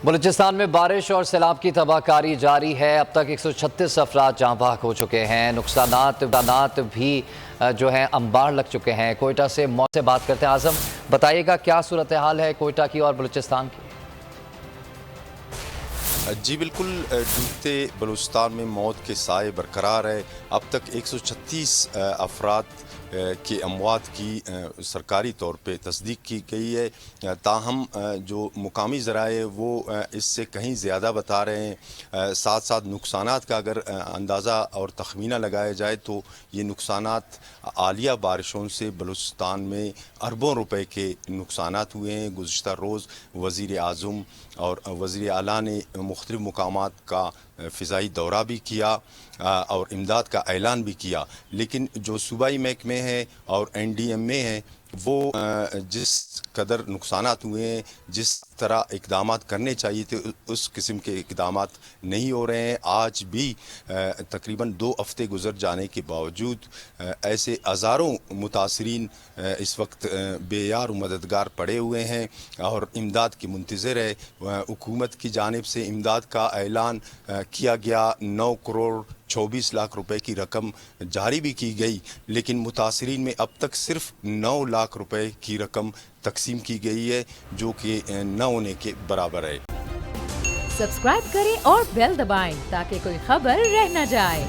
بلوچستان میں بارش اور سیلاب کی تباہ کاری جاری ہے۔ اب تک 136 افراد جاں بحق ہو چکے ہیں۔ نقصانات بھی جو ہیں انبار لگ چکے ہیں۔ کوئٹہ سے موت سے بات کرتے ہیں۔ اعظم، بتائیے گا کیا صورتحال ہے کوئٹہ کی اور بلوچستان کی؟ جی بالکل، ڈوبتے بلوچستان میں موت کے سائے برقرار ہے۔ اب تک 136 افراد کی اموات کی سرکاری طور پہ تصدیق کی گئی ہے، تاہم جو مقامی ذرائع وہ اس سے کہیں زیادہ بتا رہے ہیں۔ ساتھ ساتھ نقصانات کا اگر اندازہ اور تخمینہ لگایا جائے تو یہ نقصانات عالیہ بارشوں سے بلوچستان میں اربوں روپے کے نقصانات ہوئے ہیں۔ گزشتہ روز وزیر اعظم اور وزیر اعلیٰ نے مختلف مقامات کا فضائی دورہ بھی کیا اور امداد کا اعلان بھی کیا، لیکن جو صوبائی محکمے ہیں اور این ڈی ایم اے ہیں وہ جس قدر نقصانات ہوئے ہیں، جس طرح اقدامات کرنے چاہیے تھے اس قسم کے اقدامات نہیں ہو رہے ہیں۔ آج بھی تقریباً 2 ہفتے گزر جانے کے باوجود ایسے ہزاروں متاثرین اس وقت بے یار و مددگار پڑے ہوئے ہیں اور امداد کی منتظر ہے۔ حکومت کی جانب سے امداد کا اعلان کیا گیا، 9 کروڑ 24 لاکھ روپے کی رقم جاری بھی کی گئی، لیکن متاثرین میں اب تک صرف 9 لاکھ روپے کی رقم تقسیم کی گئی ہے، جو کہ نہ ہونے کے برابر ہے۔ سبسکرائب کریں اور بیل دبائیں تاکہ کوئی خبر رہ نہ جائے۔